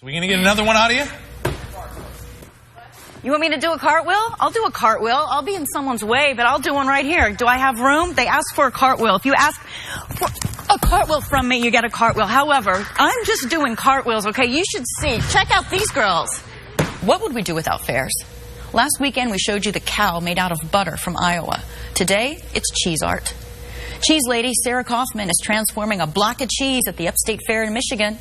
We gonna get another one out of you? You want me to do a cartwheel? I'll do a cartwheel. I'll be in someone's way, but I'll do one right here. Do I have room? They ask for a cartwheel. If you ask for a cartwheel from me, you get a cartwheel. However, I'm just doing cartwheels, okay? You should see. Check out these girls. What would we do without fairs? Last weekend, we showed you the cow made out of butter from Iowa. Today, it's cheese art. Cheese lady Sarah Kaufman is transforming a block of cheese at the Upstate Fair in Michigan.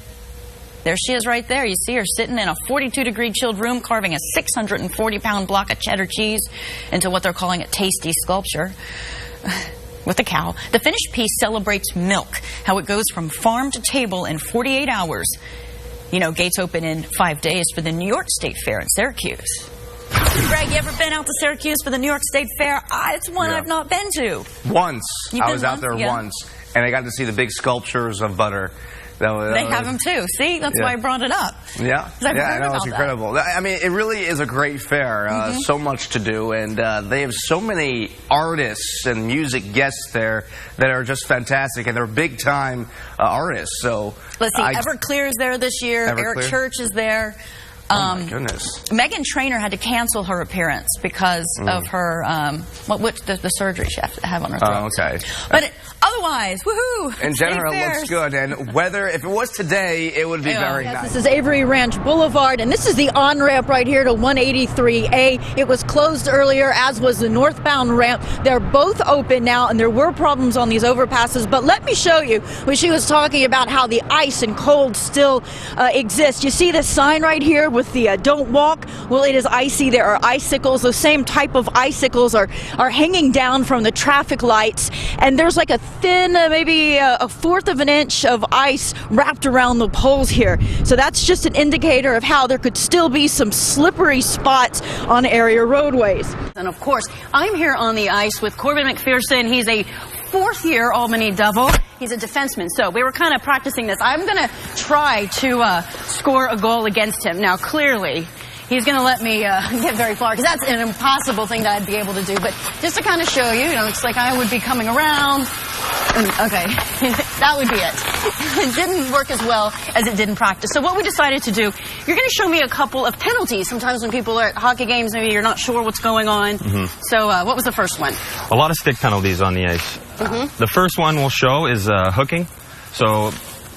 There she is right there. You see her sitting in a 42-degree chilled room carving a 640-pound block of cheddar cheese into what they're calling a tasty sculpture with a cow. The finished piece celebrates milk, how it goes from farm to table in 48 hours. You know, gates open in 5 days for the New York State Fair in Syracuse. Greg, you ever been out to Syracuse for the New York State Fair? It's one I've not been to. Once. You've I was out there once, and I got to see the big sculptures of butter. They have them too. See, that's why I brought it up. Yeah, I know, it's incredible. I mean, it really is a great fair. So much to do, and they have so many artists and music guests there that are just fantastic, and they're big time artists. So let's see, Everclear is there this year. Eric Church is there. Oh my goodness. Meghan Trainor had to cancel her appearance because of her the surgery she had to have on her throat. Oh, okay. But otherwise, woohoo! In general, it looks good. And whether if it was today, it would be very nice. This is Avery Ranch Boulevard, and this is the on-ramp right here to 183A. It was closed earlier, as was the northbound ramp. They're both open now, and there were problems on these overpasses. But let me show you when she was talking about how the ice and cold still exist. You see this sign right here with the don't walk? Well, it is icy. There are icicles. Those same type of icicles are hanging down from the traffic lights, and there's like a thin, maybe a fourth of an inch of ice wrapped around the poles here. So that's just an indicator of how there could still be some slippery spots on area roadways. And of course, I'm here on the ice with Corbin McPherson. He's a fourth-year Albany Devil. He's a defenseman, so we were kind of practicing this. I'm going to try to score a goal against him. Now, clearly, he's going to let me get very far, because that's an impossible thing that I'd be able to do. But just to kind of show you, it's like I would be coming around. And, okay, that would be it. It didn't work as well as it did in practice. So what we decided to do, you're going to show me a couple of penalties. Sometimes when people are at hockey games, maybe you're not sure what's going on. So what was the first one? A lot of stick penalties on the ice. The first one we'll show is hooking. So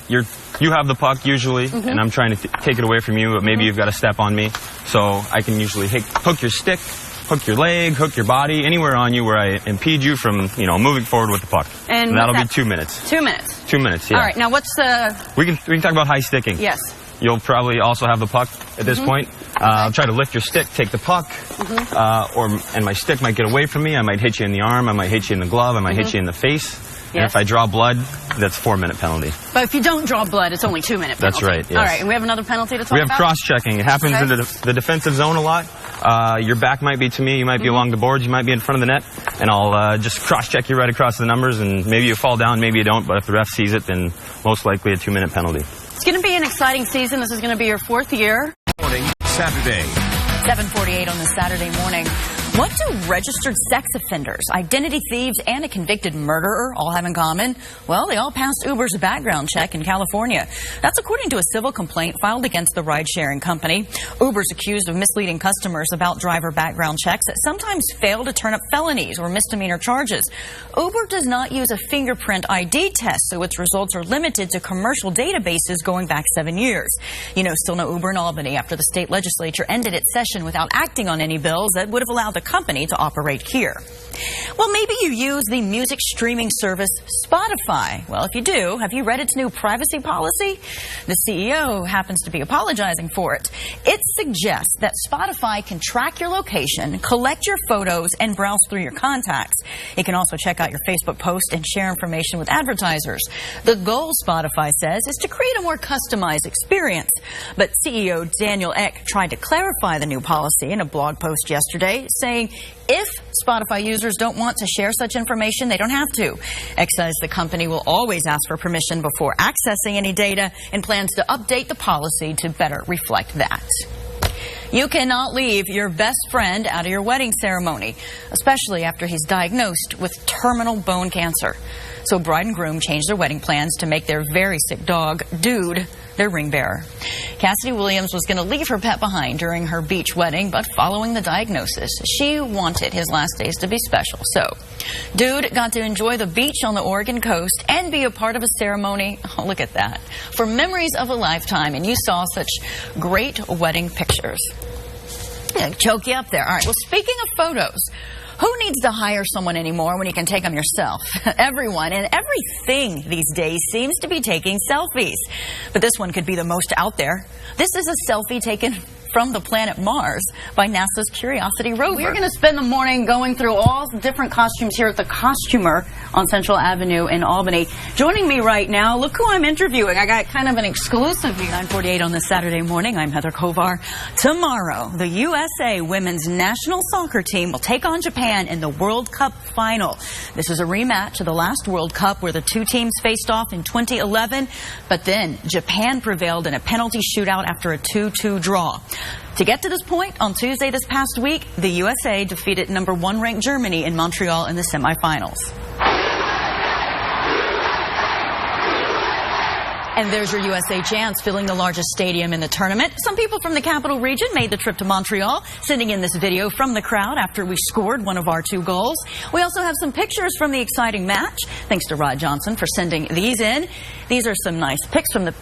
you have the puck usually, and I'm trying to take it away from you, but maybe you've got a step on me. So I can usually hook your stick, hook your leg, hook your body, anywhere on you where I impede you from, moving forward with the puck. And that'll be 2 minutes. 2 minutes? 2 minutes, yeah. All right, now what's the... We can talk about high sticking. Yes. You'll probably also have the puck at this point. I'll try to lift your stick, take the puck, and my stick might get away from me. I might hit you in the arm, I might hit you in the glove, I might hit you in the face. And if I draw blood, that's 4-minute penalty. But if you don't draw blood, it's only 2-minute penalty. That's right, yes. All right, and we have another penalty to talk about? We have cross-checking. It happens in the defensive zone a lot. Your back might be to me, you might be along the boards, you might be in front of the net, and I'll just cross-check you right across the numbers, and maybe you fall down, maybe you don't, but if the ref sees it, then most likely a 2-minute penalty. It's going to be an exciting season. This is going to be your 4th year. Morning, Saturday. 7:48 on this Saturday morning. What do registered sex offenders, identity thieves, and a convicted murderer all have in common? Well, they all passed Uber's background check in California. That's according to a civil complaint filed against the ride-sharing company. Uber's accused of misleading customers about driver background checks that sometimes fail to turn up felonies or misdemeanor charges. Uber does not use a fingerprint ID test, so its results are limited to commercial databases going back 7 years. Still no Uber in Albany after the state legislature ended its session without acting on any bills that would have allowed the company to operate here. Well, maybe you use the music streaming service Spotify. Well, if you do, have you read its new privacy policy? The CEO happens to be apologizing for it. It suggests that Spotify can track your location, collect your photos, and browse through your contacts. It can also check out your Facebook post and share information with advertisers. The goal, Spotify says, is to create a more customized experience. But CEO Daniel Ek tried to clarify the new policy in a blog post yesterday, saying if Spotify users don't want to share such information, they don't have to. X says the company will always ask for permission before accessing any data and plans to update the policy to better reflect that. You cannot leave your best friend out of your wedding ceremony, especially after he's diagnosed with terminal bone cancer. So bride and groom changed their wedding plans to make their very sick dog, Dude, their ring bearer. Cassidy Williams was going to leave her pet behind during her beach wedding, but following the diagnosis, she wanted his last days to be special. So, dude got to enjoy the beach on the Oregon coast and be a part of a ceremony. Oh, look at that. For memories of a lifetime, and you saw such great wedding pictures. Yeah, choke you up there. All right, well, speaking of photos, who needs to hire someone anymore when you can take them yourself? Everyone and everything these days seems to be taking selfies. But this one could be the most out there. This is a selfie taken from the planet Mars by NASA's Curiosity rover. We're going to spend the morning going through all the different costumes here at the Costumer on Central Avenue in Albany. Joining me right now, look who I'm interviewing. I got kind of an exclusive here. 9:48 on this Saturday morning. I'm Heather Kovar. Tomorrow, the USA women's national soccer team will take on Japan in the World Cup final. This is a rematch of the last World Cup where the two teams faced off in 2011, but then Japan prevailed in a penalty shootout after a 2-2 draw. To get to this point, on Tuesday this past week, the USA defeated number 1 ranked Germany in Montreal in the semifinals. And there's your USA chance, filling the largest stadium in the tournament. Some people from the capital region made the trip to Montreal, sending in this video from the crowd after we scored one of our 2 goals. We also have some pictures from the exciting match. Thanks to Rod Johnson for sending these in. These are some nice pics from the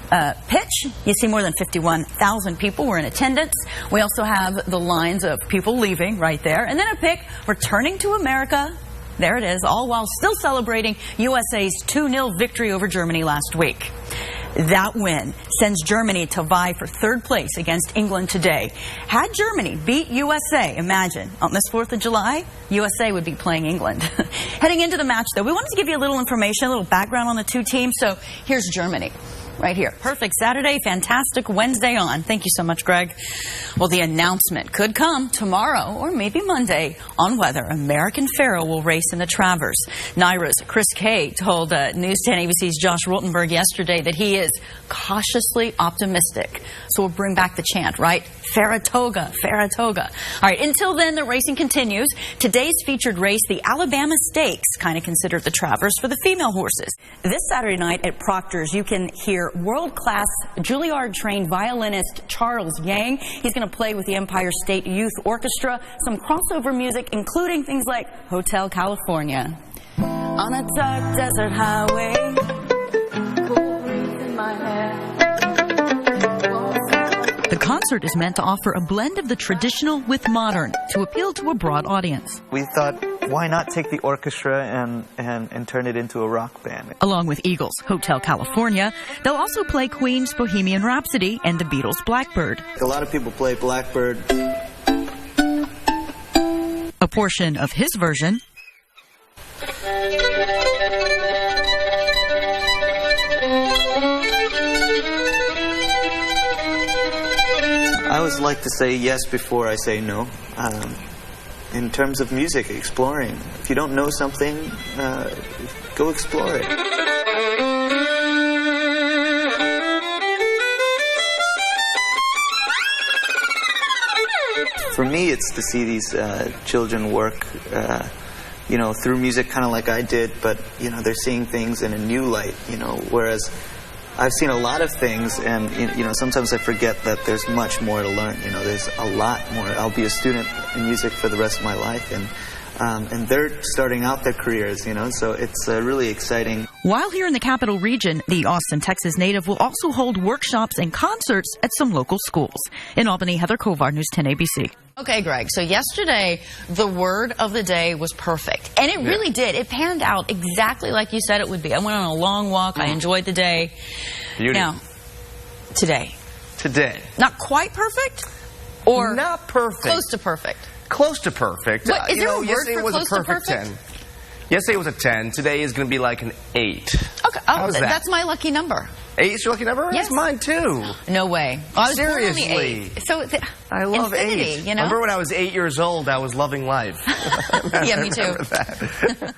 pitch. You see more than 51,000 people were in attendance. We also have the lines of people leaving right there. And then a pic returning to America. There it is, all while still celebrating USA's 2-0 victory over Germany last week. That win sends Germany to vie for 3rd place against England today. Had Germany beat USA, imagine, on this 4th of July, USA would be playing England. Heading into the match, though, we wanted to give you a little information, a little background on the 2 teams. So here's Germany. Right here. Perfect Saturday, fantastic Wednesday on. Thank you so much, Greg. Well, the announcement could come tomorrow or maybe Monday on whether American Pharoah will race in the Travers. Naira's Chris Kay told News 10 ABC's Josh Rottenberg yesterday that he is cautiously optimistic. So we'll bring back the chant, right? Faratoga, Faratoga. All right, until then, the racing continues. Today's featured race, the Alabama Stakes, kind of considered the Travers for the female horses. This Saturday night at Proctor's, you can hear world-class Juilliard-trained violinist Charles Yang. He's going to play with the Empire State Youth Orchestra, some crossover music, including things like Hotel California. On a dark desert highway, cool breeze in my hair. The concert is meant to offer a blend of the traditional with modern to appeal to a broad audience. We thought, why not take the orchestra and turn it into a rock band? Along with Eagles' Hotel California, they'll also play Queen's Bohemian Rhapsody and the Beatles' Blackbird. A lot of people play Blackbird. A portion of his version. I always like to say yes before I say no. In terms of music, exploring. If you don't know something, go explore it. For me, it's to see these children work, you know, through music, kind of like I did, but, you know, they're seeing things in a new light, you know, whereas I've seen a lot of things, and, you know, sometimes I forget that there's much more to learn. You know, there's a lot more. I'll be a student in music for the rest of my life, and they're starting out their careers, you know, so it's really exciting. While here in the capital region, the Austin, Texas native will also hold workshops and concerts at some local schools. In Albany, Heather Kovar, News 10 ABC. Okay, Greg, so yesterday, the word of the day was perfect. And it really did. It panned out exactly like you said it would be. I went on a long walk. I enjoyed the day. Beauty. Now, today. Today. Not quite perfect? Or not perfect. Close to perfect? Close to perfect. What, is there a word yesterday for was close a perfect to perfect? 10. Yesterday was a 10. Today is going to be like an 8. Okay. Oh, that's my lucky number. 8 is your lucky number? Yes. That's mine too. No way. Oh, I was Seriously. born on the 8. So I love infinity, 8. You know? Remember when I was 8 years old, I was loving life. Yeah, me too. That.